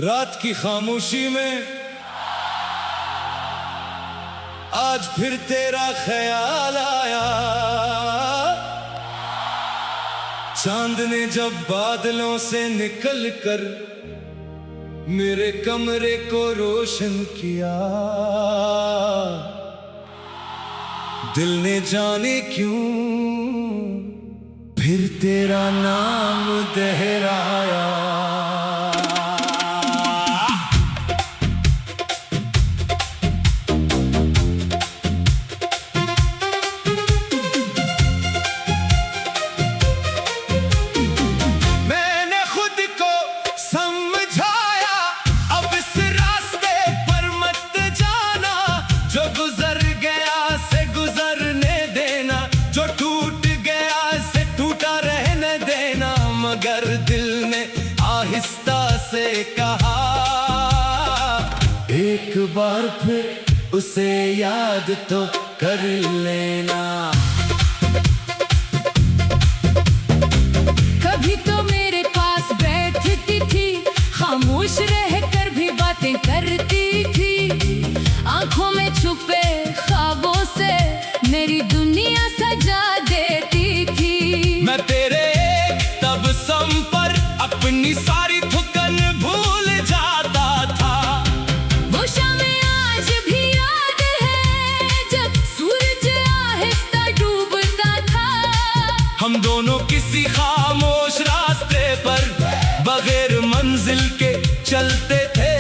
रात की खामोशी में आज फिर तेरा ख्याल आया। चांद ने जब बादलों से निकल कर मेरे कमरे को रोशन किया, दिल ने जाने क्यों फिर तेरा नाम दोहराया। मैंने खुद को समझाया अब इस रास्ते पर मत जाना, जो गुजर गया से गुजरने देना, जो टूट गया से टूटा रहने देना। मगर दिल ने आहिस्ता से कहा एक बार फिर उसे याद तो कर लेना। कभी तो मेरे पास बैठती थी, खामोश रहकर भी बातें करती थी। आंखों में छुपे ख्वाबों से मेरी दुनिया सजा देती थी। मैं तेरे तबस्सुम पर अपनी सारी थकन भूल जाता था। वो शामें आज भी याद है जब सूरज आहिस्ता डूबता था। हम दोनों किसी खामोश रास्ते पर बगैर मंजिल के चलते थे।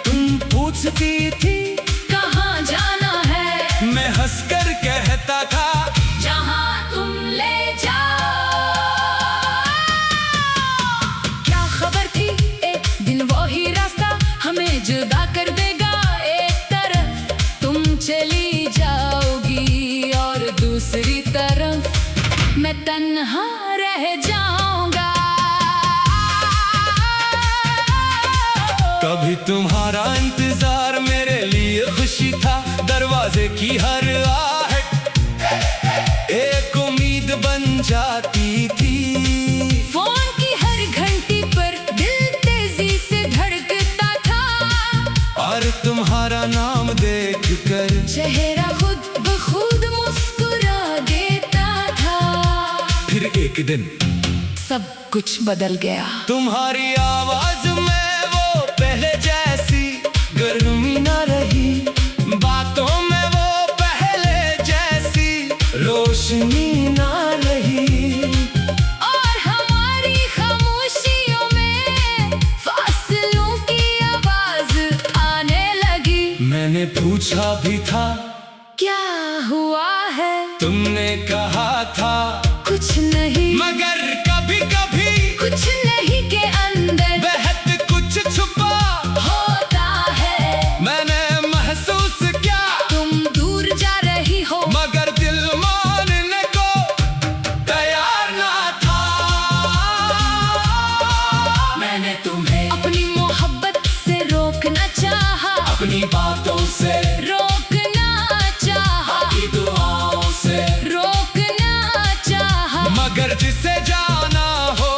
तुम पूछती थी कहाँ जाना है, मैं हंसकर कहता था जहाँ तुम ले जाओ। क्या खबर थी एक दिन वो ही रास्ता हमें जुदा कर देगा। एक तरफ तुम चली जाओगी और दूसरी तरफ मैं तन्हा रह जाऊंगा। कभी तुम्हारा इंतजार मेरे लिए खुशी था। दरवाजे की हर आहट एक उम्मीद बन जाती थी। फोन की हर घंटी पर दिल तेजी से धड़कता था और तुम्हारा नाम देखकर चेहरा खुद ब खुद मुस्कुरा देता था। फिर एक दिन सब कुछ बदल गया। तुम्हारी आवाज में वो पहले जैसी गर्मी ना रही। बातों में वो पहले जैसी रोशनी ना रही। और हमारी खामोशियों में फासलों की आवाज आने लगी। मैंने पूछा भी था क्या हुआ है, तुमने कहा था कुछ नहीं। मगर कभी कभी कुछ नहीं के अंदर बेहद कुछ छुपा होता है। मैंने महसूस किया तुम दूर जा रही हो मगर दिल मानने को तैयार ना था। मैंने तुम्हें अपनी मोहब्बत से रोकना चाहा, अपनी बातों से रोकना चाहा, की दुआओं से रोकना चाहा। मगर जिसे जाना हो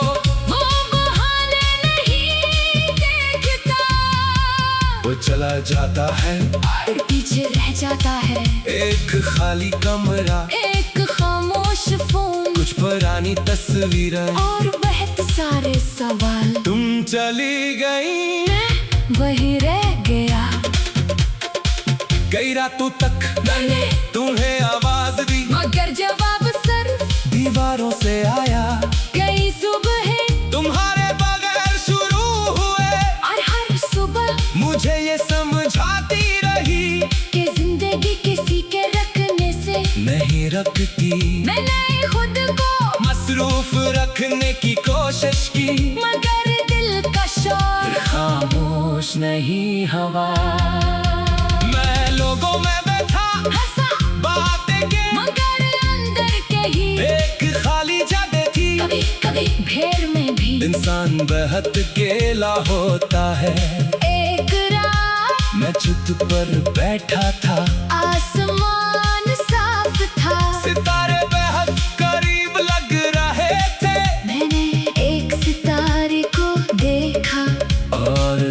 वो बहाने नहीं देखता, वो चला जाता है। और पीछे रह जाता है एक खाली कमरा, एक खामोश फोन, कुछ पुरानी तस्वीरें और बहुत सारे सवाल। तुम चली गई, मैं वही रह गया। कई रातों तक मैंने तुम्हें आवाज दी, मगर जवाब सिर्फ दीवारों से आया। कई सुबह तुम्हारे बगैर शुरू हुए और हर सुबह मुझे ये समझाती रही कि जिंदगी किसी के रखने से नहीं रखती। मैंने खुद को मसरूफ रखने की कोशिश की, मगर दिल का शोर खामोश नहीं हवा। मैं लोगों में बैठा हंसा बातें के, मगर अंदर के ही एक खाली जगह थी। कभी कभी भीड़ में भी इंसान बेहद अकेला होता है। एक रात मैं छत पर बैठा था, आसमान साफ था। सितारे बेहद करीब लग रहे थे। मैंने एक सितारे को देखा और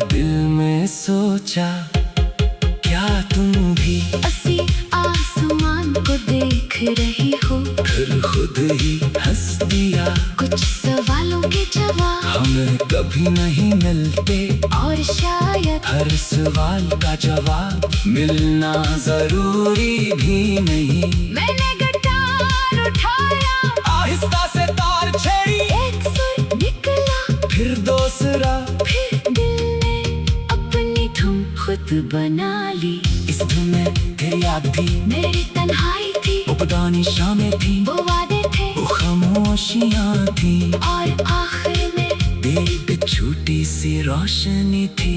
लिया क्या तुम भी? असी आसमान को देख रही हो, फिर खुद ही हंस दिया। कुछ सवालों के जवाब हमें कभी नहीं मिलते, और शायद हर सवाल का जवाब मिलना जरूरी भी नहीं। मैंने गिटार उठाया, आहिस्ता से तार छेड़ी, एक सुर निकला, फिर दूसरा, फिर दिल ने अपनी धुन खुद बना ली। इस धुन में तेरी याद थी, मेरी तन्हाई थी, वो पुरानी शामें थी, वो वादे थे, वो खामोशियाँ थी, और आखिर में एक छोटी सी रोशनी थी।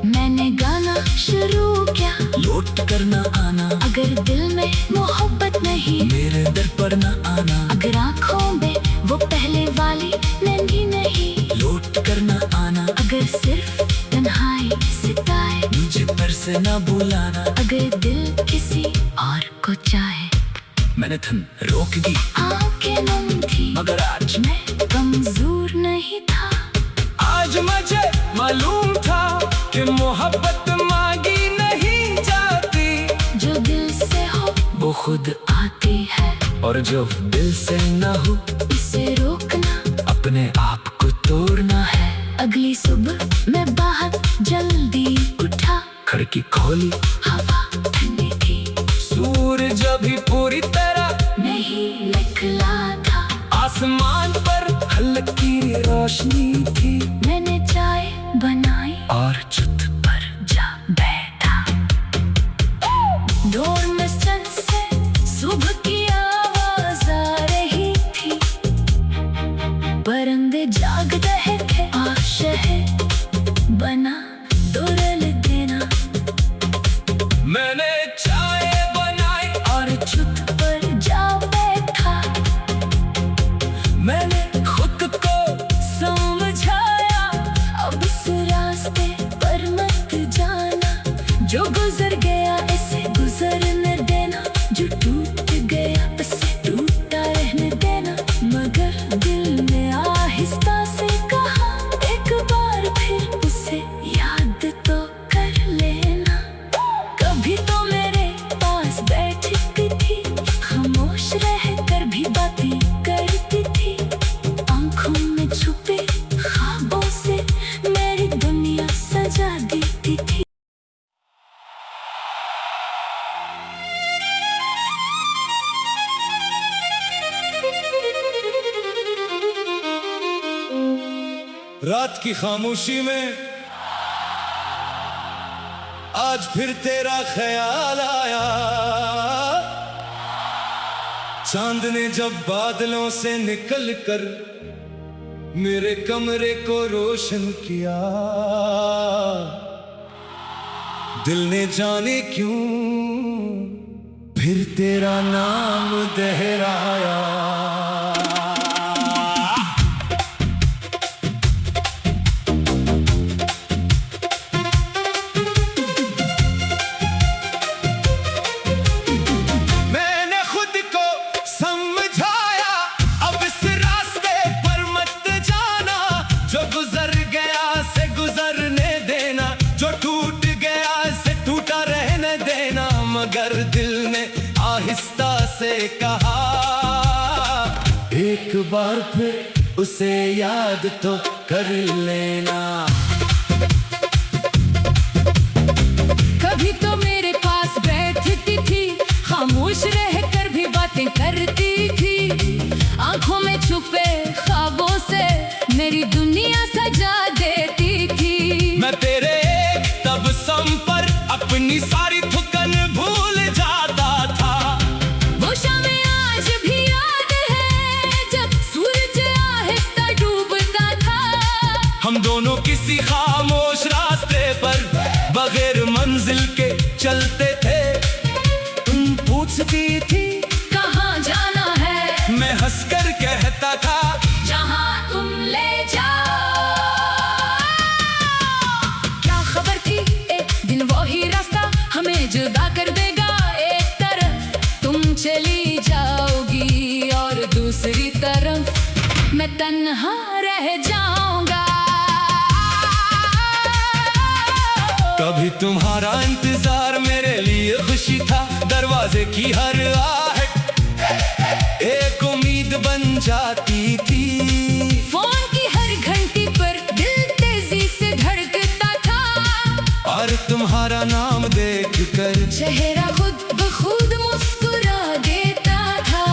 मैंने गाना शुरू किया, लौट कर न आना, अगर दिल में मोहब्बत नहीं, मेरे दर पर न आना, अगर आँखों में वो पहले वाली नंगी नहीं, लौट कर न आना, अगर सिर्फ तन्हाई सिताए, मुझे पर से न बुलाना। अगर दिल किसी और को चाहे। मैंने थन रोक दी, आँखें नम थी, मगर आज मैं कमजोर नहीं था। आज मुझे मालूम था कि मोहब्बत मांगी नहीं जाती, जो दिल से हो वो खुद आती है, और जो दिल से न हो इसे रोकना अपने आप को तोड़ना है। अगली सुबह मैं बाहर जल्दी उठा, खिड़की खोली, हवा ठंडी थी, सूरज अभी पूरी तरह नहीं निकला था, आसमान पर हल्की रोशनी थी। मैंने चाय बनाई और छत पर जा बैठा, डोर में सन से सुबह की आवाज आ रही थी, परिंदे जाग रहे थे, और शहर बना दोरल देना। मैंने चाय बनाई और छत पर जा बैठा, मैंने खुद को समझाया, अब इस रास्ते पर मत जाना, जो गुजर गया इसे गुजरने देना, जो टूट गया उसे टूटा रहने देना। मगर दिल ने आहिस्ता से कहा, एक बार फिर उसे याद तो कर लेना। कभी तो मेरे पास बैठती थी, खामोश रहकर भी बातें करती थी, आंखों में छुपे ख्वाबों से मेरी दुनिया सजा देती थी। रात की खामोशी में आज फिर तेरा ख्याल आया। चांद ने जब बादलों से निकलकर मेरे कमरे को रोशन किया, दिल ने जाने क्यों फिर तेरा नाम दोहराया। मगर दिल ने आहिस्ता से कहा, एक बार फिर उसे याद तो कर लेना। कभी तो मेरे पास बैठती थी, खामोश रहकर भी बातें करती थी, आंखों में छुपे ख्वाबों से मेरी दुनिया सजा देती थी। मैं तेरे तब सम पर अपनी सारी थकन भूल जाता था। वो शामें आज भी याद है, जब सूरज आहिस्ता डूबता था। हम दोनों किसी खामोश रास्ते पर बगैर मंजिल के चलते थे। तुम पूछती थी कहाँ जाना है, मैं हंसकर कहता था जहाँ तुम ले जाओ। क्या खबर थी एक दिन वो ही रास्ता हमें जुदा कर देगा। एक तरफ तुम चली जाओगी और दूसरी तरफ मैं तन्हा रह जाऊंगा। कभी तुम्हारा इंतजार मेरे लिए खुशी था, दरवाजे की हर आहट एक उम्मीद बन जाती थी। फोन की हर घंटी पर दिल तेजी से धड़कता था, और तुम्हारा नाम देखकर चेहरा खुद ब खुद मुस्कुरा देता था।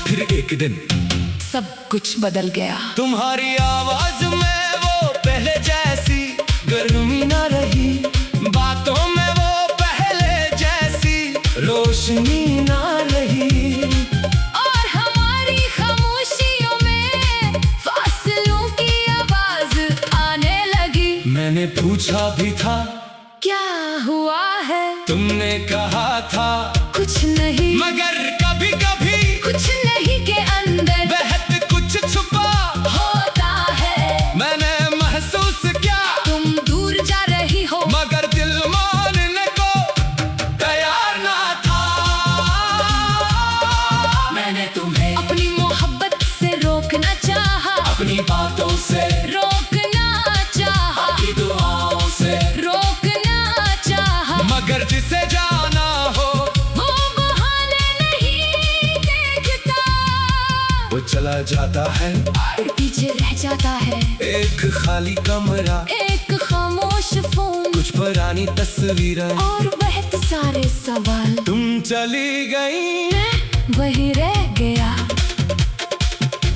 फिर एक दिन सब कुछ बदल गया। तुम्हारी आवाज में वो पहले जैसी गर्मी ना रही, बातों में वो पहले जैसी रोशनी ना रही, और हमारी खामोशियों में फासलों की आवाज आने लगी। मैंने पूछा भी था क्या हुआ है, तुमने कहा था कुछ नहीं, मगर कभी कभी कुछ नहीं के अंदर बेहद कुछ छुपा होता है। मैंने महसूस किया तुम दूर जा रही हो, मगर दिल मानने को तैयार ना था। मैंने तुम्हें अपनी मोहब्बत से रोकना चाहा, अपनी बातों से रोकना चाहा, की दुआओं से, रोकना चाहा, मगर जिसे जाना हो वो बहाने नहीं देखता। वो चला जाता है, और पीछे रह जाता है एक खाली कमरा, एक खामोश फोन, कुछ पुरानी तस्वीरें, और बहुत सारे सवाल। तुम चली गई, मैं वही रह गया,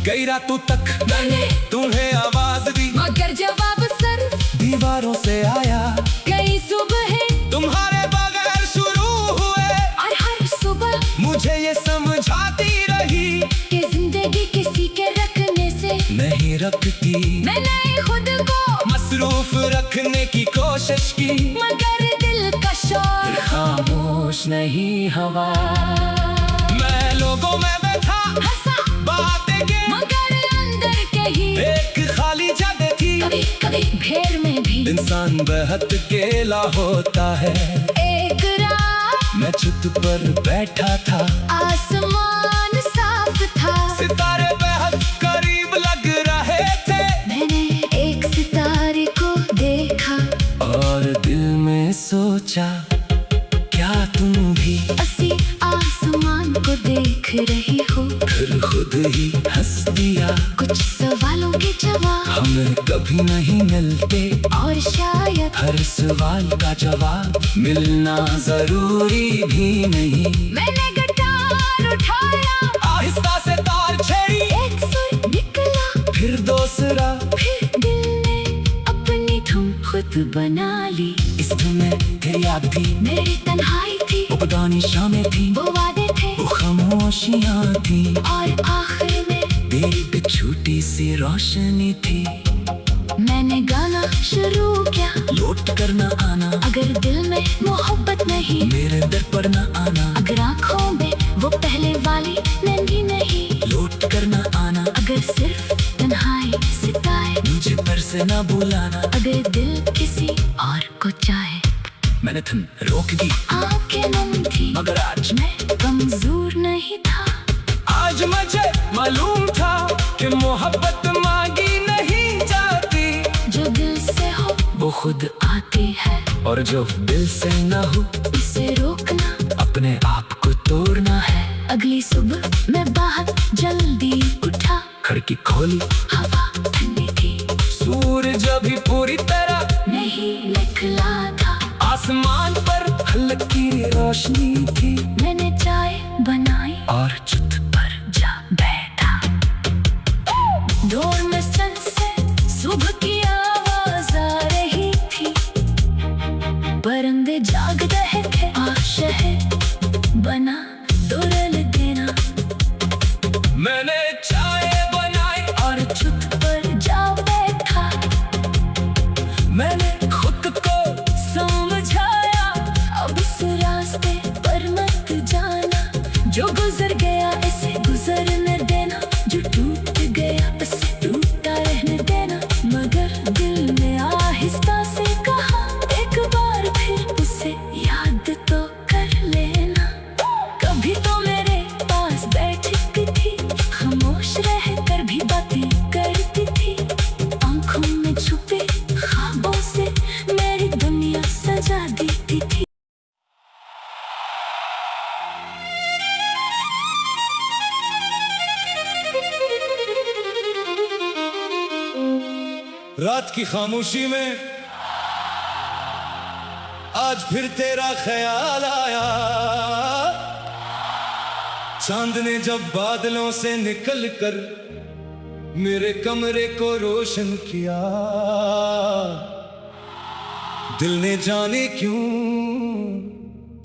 कई रातों तक मैंने तुम्हें आवाज दी, मगर जवाब सिर्फ दीवारों से आया। कई सुबह तुम्हारे बगैर शुरू हुए, और हर सुबह मुझे ये समझाती रही कि जिंदगी किसी के रखने से नहीं रखती। मैंने खुद को मसरूफ रखने की कोशिश की, मगर दिल का शोर खामोश नहीं हवा। मैं लोगों में बैठा हंसा, बातें के, मगर अंदर कहीं एक खाली जगह थी। कभी कभी भीड़ में भी इंसान बेहद अकेला होता है। एक रात मैं छत पर बैठा था, आसमान साफ था, सितारे बेहद करीब लग रहे थे। मैंने एक सितारे को देखा, और दिल में सोचा क्या तुम भी असी आसमान को देख रही हो। फिर खुद ही हंस दिया, कुछ सवालों के जवाब हमें कभी नहीं मिलते, और शायद हर सवाल का जवाब मिलना जरूरी भी नहीं। मैंने गिटार उठाया, आहिस्ता से तार छेड़ी, एक सुर निकला, फिर दूसरा, फिर दिल ने अपनी धुन खुद बना ली। इस धुन में तेरी याद थी, मेरी तन्हाई थी, वो पुरानी शामें थी, वो वादे थे, वो खामोशियाँ थी, और आखिर में एक छोटी सी रोशनी थी। मैंने गाना शुरू किया, लौट कर न आना, अगर दिल में मोहब्बत नहीं, मेरे दर पर न आना, अगर आँखों में वो पहले वाली नंगी नहीं, लौट कर न आना, अगर सिर्फ तन्हाई सिताए, मुझे पर से न बुलाना, अगर दिल किसी और को चाहे। मैंने धुन रोक दी, आँखें नम थी, मगर आज मैं कमजोर नहीं था। आज मुझे मालूम था कि मोहब्बत मांगी नहीं जाती, जो दिल से हो वो खुद आती है, और जो दिल से न हो इसे रोकना अपने आप को तोड़ना है। अगली सुबह मैं बाहर जल्दी उठा, खिड़की खोली, हवा ठंडी थी, सूरज अभी पूरी तरह नहीं निकला था, आसमान पर हल्की रोशनी थी। मैंने चाय बनाई और छत पर जा बैठा, डोर में से सुबह की आवाज आ रही थी, परिंदे जाग रहे थे, शहर बना दोरल देना। मैंने चाय बनाई और छत पर जा बैठा, मैंने खुद को समझाया अब इस रास्ते पर मत जाना, जो गुजर गया इसे गुजरने देना, जो टूट गया उसे टूटा रहने देना। मगर दिल ने आहिस्ता से कहा, एक बार फिर उसे याद तो कर लेना, कभी तो मेरे पास बैठी थी, रात की खामोशी में आज फिर तेरा ख्याल आया। चांद ने जब बादलों से निकलकर मेरे कमरे को रोशन किया, दिल ने जाने क्यों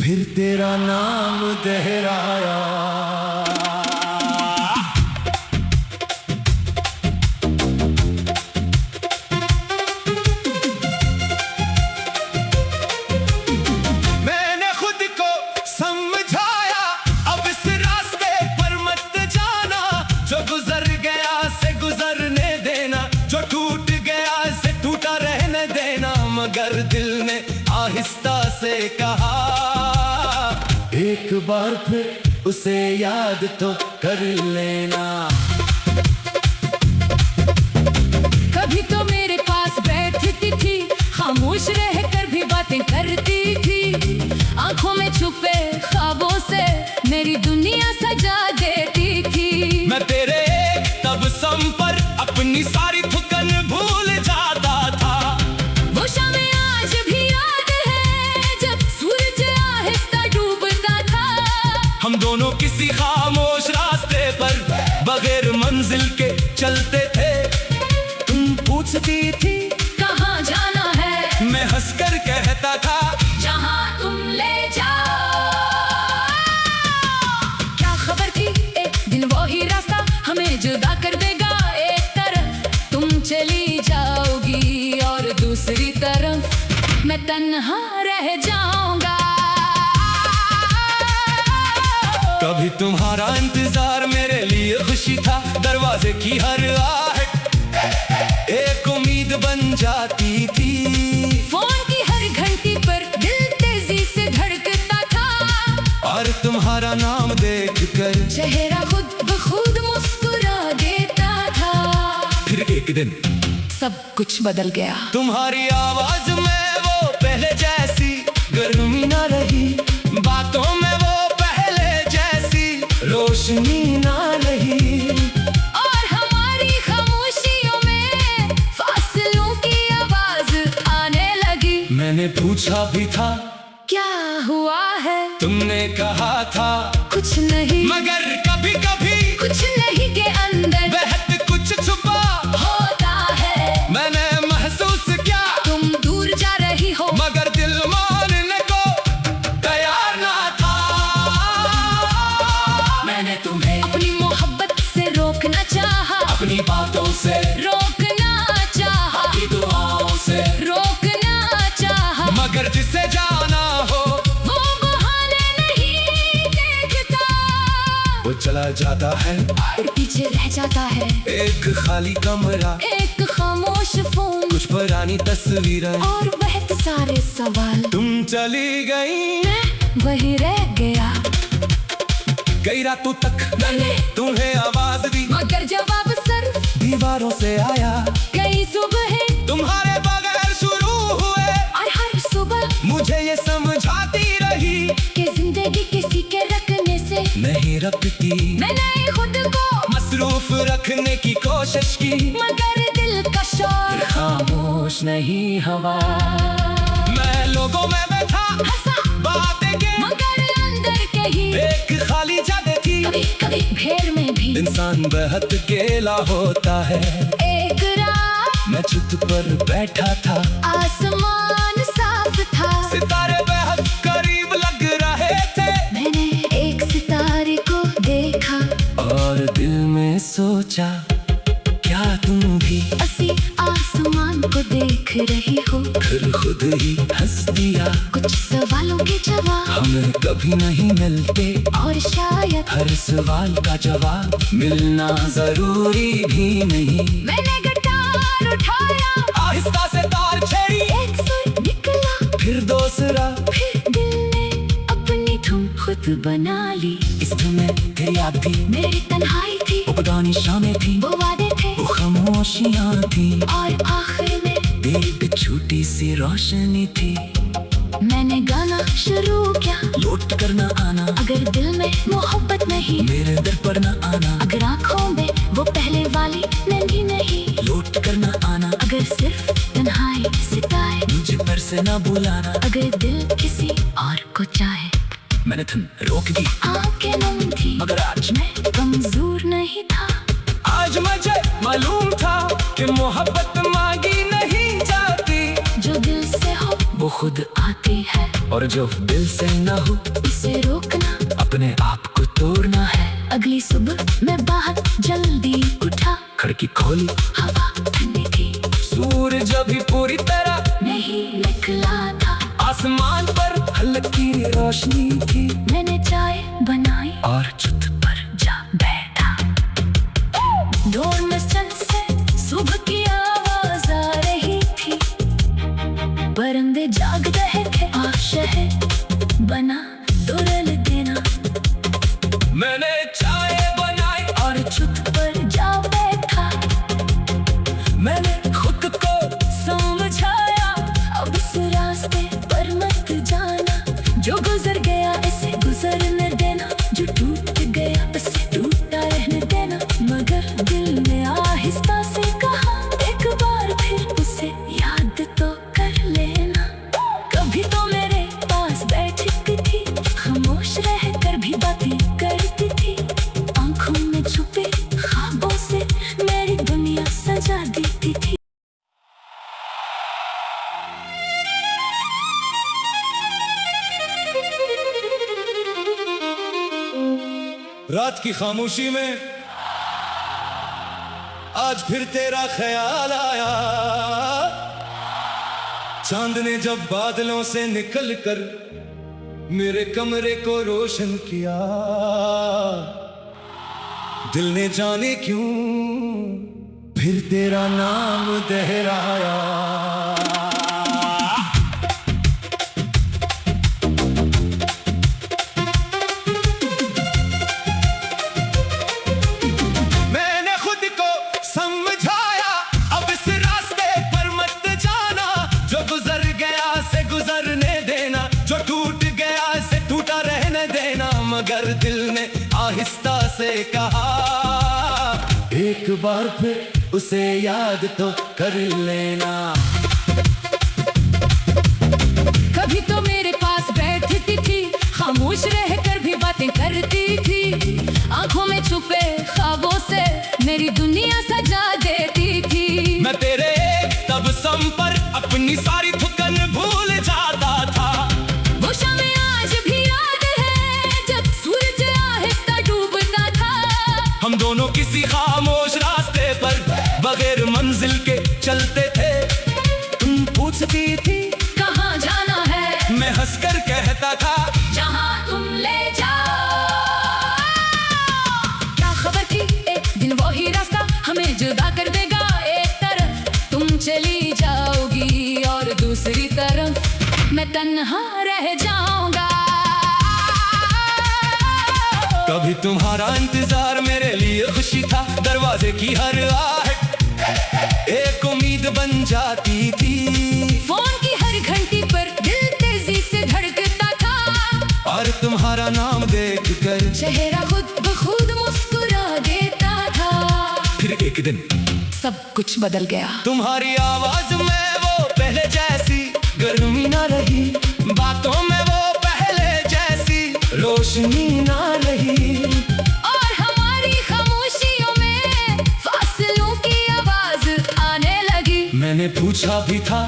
फिर तेरा नाम दोहराया। मैंने खुद को समझाया अब इस रास्ते पर मत जाना, जो गुजर गया से गुजरने देना, जो टूट गया से टूटा रहने देना। मगर दिल ने आहिस्ता से कहा एक बार फिर उसे याद तो कर लेना। कभी तो मेरे पास बैठती थी, खामोश रहकर भी बातें करती थी। आंखों में छुपे ख्वाबों से मेरी दुनिया सजा देती थी। मैं तेरे तब सम पर अपनी सारी थकन भूल जाता था। वो शामें आज भी याद है जब सूरज आहिस्ता डूबता था। हम दोनों किसी खामोश रास्ते पर बगैर मंजिल के चलते थे। तुम पूछती थी कहाँ जाना है, मैं हंसकर कहता था जहाँ तुम ले जाओ। क्या खबर थी एक दिन वो ही रास्ता हमें जुदा कर देगा। एक तरफ तुम चली जाओगी और दूसरी तरफ मैं तन्हा रह जाऊंगा। कभी तुम्हारा इंतजार मेरे लिए खुशी था, दरवाजे की हर आहट एक उम्मीद बन जाती थी। फोन की हर घंटी पर दिल तेजी से धड़कता था, और तुम्हारा नाम देखकर चेहरा खुद ब खुद मुस्कुरा देता था। फिर एक दिन सब कुछ बदल गया। तुम्हारी आवाज में वो पहले जैसी गर्मी ना रही, बातों में वो पहले जैसी रोशनी ना रही। और हमारी खामोशियों में फासलों की आवाज आने लगी। मैंने पूछा भी था क्या हुआ है, तुमने कहा था कुछ नहीं। मगर कभी कभी कुछ नहीं के अंदर बहुत कुछ छुपा होता है। मैंने महसूस किया तुम दूर जा रही हो, मगर दिल मानने को तैयार ना था। मैंने तुम्हें अपनी मोहब्बत से रोकना चाहा, अपनी बातों से रोकना चाहा, अपनी दुआओं से रोकना चाहा। मगर जिसे जाना हो वो बहाने नहीं देखता, वो चला जाता है और पीछे रह जाता है एक खाली कमरा, एक खामोश फोन, कुछ पुरानी तस्वीरें और बहुत सारे सवाल। तुम चली गई, मैं वही रह गया। कई रातों तक मैंने तुम्हें आवाज दी, मगर जवाब सिर्फ दीवारों से आया। कई सुबह तुम्हारे बगैर शुरू हुए, और हर सुबह मुझे ये समझाती रही कि जिंदगी किसी के रखने से नहीं रखती। मैंने खुद को मसरूफ रखने की कोशिश की, मगर दिल का शोर खामोश नहीं हवा। मैं लोगों में बैठा हंसा बातें के, मगर अंदर कहीं एक खाली जगह थी। कभी कभी भीड़ में भी इंसान बेहद अकेला होता है। एक रात मैं छत पर बैठा था, आसमान साफ था। सितारे बेहद करीब लग रहे थे। मैंने एक सितारे को देखा और दिल में सोचा क्या तुम भी असी आसमान को देख रही हो। फिर खुद ही हंस दिया, कुछ सवालों के जवाब हमें कभी नहीं मिलते, और शायद हर सवाल का जवाब मिलना जरूरी भी नहीं। मैंने गिटार उठाया, आहिस्ता से तार छेड़ी, एक सुर निकला, फिर दूसरा, फिर दिल ने अपनी धुन खुद बना ली। इस धुन में तेरी याद थी, मेरी तन्हाई थी, वो पुरानी शामें थी, वो वादे थे, वो खामोशियाँ थी, और आखिर में एक छोटी सी रोशनी थी। मैंने गाना शुरू किया, लौट कर न आना, अगर दिल में मोहब्बत नहीं, मेरे दर पर न आना, अगर आंखों में वो पहले वाली नंगी नहीं, लौट कर न आना, अगर सिर्फ से ना बुलाना। अगर दिल किसी और को चाहे, मैंने तुम रोक दी आंखें नम थी, मगर आज मैं कमजोर नहीं था। आज मुझे मालूम था कि मोहब्बत मांगी नहीं जाती। जो दिल से हो वो खुद आती है, और जो दिल से ना हो इसे रोकना अपने आप को तोड़ना है। अगली सुबह मैं बाहर जल्दी उठा, खिड़की खोली, हवा ठंडी थी, सूरज अभी पूरी तरह नहीं निकला था। आसमान पर हल्की रोशनी थी। मैंने चाय बनाई और छत पर जा बैठा। डोरमेस्टर से सुबह की आवाज आ रही थी, परिंदे जाग रहे थे। शहर बना दुरल देना, मैंने चाय बनाई और छत पर जा बैठा। मैंने खुद को समझाया, अब इस रास्ते पर मत जाना। जो गुजर गया इसे गुजरने देना, जो टूट गया उसे टूटा रहने देना। मगर दिल ने आहिस्ता से कहा, एक बार फिर उसे याद तो कर लेना। कभी तो मेरे पास बैठती थी, खामोश रहकर भी बातें करती थी। आंखों में छुपे ख्वाबों से मेरी दुनिया सजा देती थी। रात की खामोशी में आज फिर तेरा ख्याल आया। चांद ने जब बादलों से निकलकर मेरे कमरे को रोशन किया, दिल ने जाने क्यों फिर तेरा नाम दोहराया। मैंने खुद को समझाया, अब इस रास्ते पर मत जाना। जो गुजर गया से गुजरने देना, जो टूट गया से टूटा रहने देना। मगर दिल ने आहिस्ता से कहा, एक बार फिर उसे याद तो कर लेना। कभी तो मेरे पास बैठती थी, खामोश रहकर भी बातें करती थी। आंखों में छुपे ख्वाबों से मेरी दुनिया सजा देती थी। मैं तेरे तब सम पर अपनी सारी थकन भूल जाता था। वो शामें आज भी याद है, जब सूरज आहिस्ता डूबता था। हम दोनों किसी खामोश रास्ते पर बगैर मंजिल के चलते थे। तुम पूछती थी कहाँ जाना है, मैं हंसकर कहता था, जहाँ तुम ले जाओ। क्या खबर थी एक दिन वही रास्ता हमें जुदा कर देगा। एक तरफ तुम चली जाओगी और दूसरी तरफ मैं तन्हा रह जाऊंगा। कभी तुम्हारा इंतजार मेरे लिए खुशी था। दरवाजे की हर आहट एक उम्मीद बन जाती थी। फोन की हर घंटी पर दिल तेजी से धड़कता था, और तुम्हारा नाम देखकर चेहरा खुद ब खुद मुस्कुरा देता था। फिर एक दिन सब कुछ बदल गया। तुम्हारी आवाज में वो पहले जैसी गर्मी ना रही। बातों में वो पहले जैसी रोशनी ना रही। और हमारी खामोशियों में फासलों की आवाज आने लगी। मैंने पूछा भी था,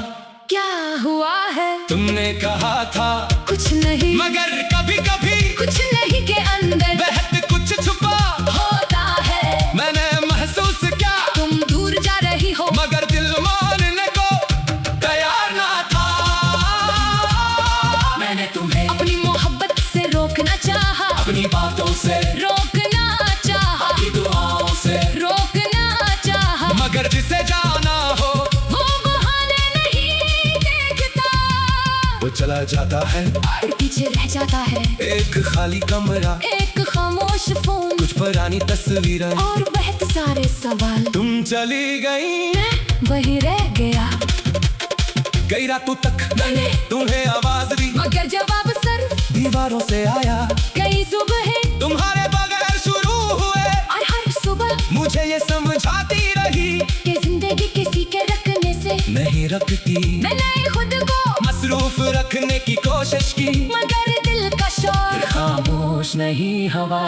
क्या हुआ है? तुमने कहा था कुछ नहीं, मगर कभी कभी कुछ नहीं के अंदर बेहद कुछ छुपा होता है। मैंने महसूस किया तुम दूर जा रही हो, मगर दिल मानने को तैयार ना था। मैंने तुम्हें अपनी मोहब्बत से रोकना चाहा, अपनी बातों से, रोकना चाहा, अपनी दुआओं से, रोकना चाहा। मगर जिसे जाना हो वो बहाने नहीं देखता, वो चला जाता है। और पीछे रह जाता है एक खाली कमरा, एक खामोश फोन, कुछ पुरानी तस्वीरें और बहुत सारे सवाल। तुम चली गई, मैं वही रह गया। कई रातों तक मैंने तुम्हें आवाज दी, मगर जवाब सिर्फ दीवारों से आया। कई सुबह तुम्हारे बगैर शुरू हुए, और हर सुबह मुझे ये समझाती रही कि जिंदगी किसी के रखने से नहीं रखती। मैंने खुद को होश की, मगर दिल का शोर खामोश नहीं हवा।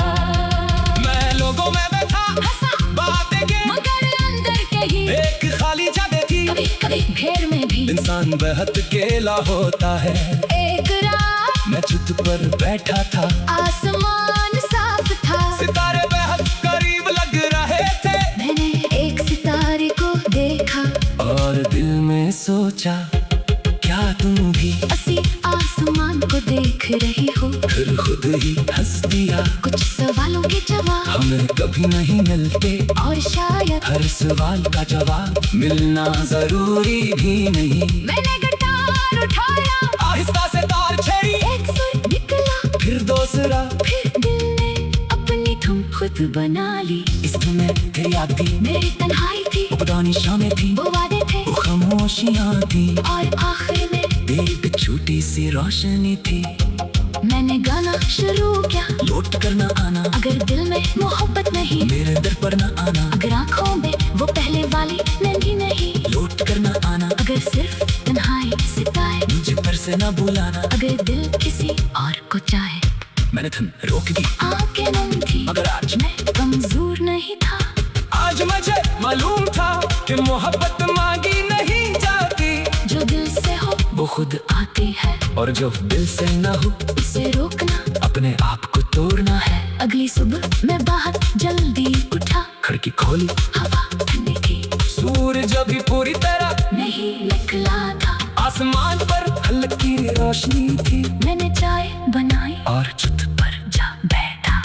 मैं लोगों में बैठा हंसा बातें के, मगर अंदर कहीं एक खाली जगह थी। कभी कभी घेर में भी इंसान बेहद अकेला होता है। एक रात मैं छत पर बैठा था, आसमान साफ था, सितारे बेहद करीब लग रहे थे। मैंने एक सितारे को देखा और दिल में सोचा, क्या तुम भी असी आसमान को देख रही हो? फिर खुद ही हंस दिया। कुछ सवालों के जवाब हमें कभी नहीं मिलते, और शायद हर सवाल का जवाब मिलना जरूरी भी नहीं। मैंने गिटार उठाया, आहिस्ता से तार छेड़ी, एक सुर निकला, फिर दूसरा, फिर दिल ने अपनी धुन खुद बना ली। इस धुन में तेरी याद थी, मेरी तन्हाई थी, वो पुरानी शामें थी, वो वादे थे, वो खामोशियाँ थी, और आखिर में एक छोटी सी रोशनी थी। मैंने गाना शुरू किया, लौट कर न आना, अगर दिल में मोहब्बत नहीं, मेरे दर पर न आना, अगर आंखों में वो पहले वाली नंगी नहीं, लौट कर न आना, अगर सिर्फ तन्हाई सिताए, मुझे पर से न बुलाना। अगर दिल किसी और को चाहे। मैंने धुन रोक दी, आंखें नम थी, मगर आज मैं कमजोर नहीं था। आज मुझे मालूम था कि मोहब्बत मांगी नहीं जाती, जो दिल से हो वो खुद आती है, और जो दिल से न हो उसे रोकना अपने आप को तोड़ना है। अगली सुबह मैं बाहर जल्दी उठा, खिड़की खोली, हवा ठंडी थी, सूरज अभी पूरी तरह नहीं निकला था। आसमान पर हल्की रोशनी थी। मैंने चाय बनाई और छत पर जा बैठा,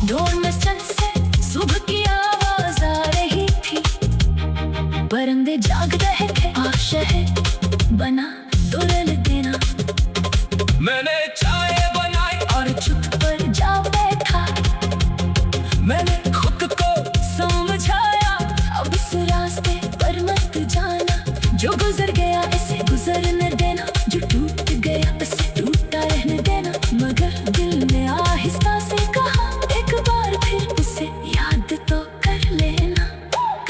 ढोल में चल से सुबह की आवाज आ रही थी, परिंदे जाग रहे थे, और शहर बना तो रल देना। मैंने चाय बनाई और छत पर जा बैठा, मैंने खुद को समझाया अब इस रास्ते पर मत जाना, जो गुजर गया इसे गुजरने देना, जो टूट गया उसे टूटा रहने देना। मगर दिल ने आहिस्ता से कहा, एक बार फिर उसे याद तो कर लेना।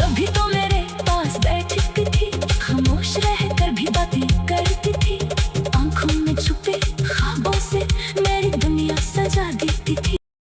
कभी तो मेरे पास बैठती थी, खामोश रहकर भी बातें करती थी, आंखों में छुपे ख्वाबों से मेरी दुनिया सजा देती थी।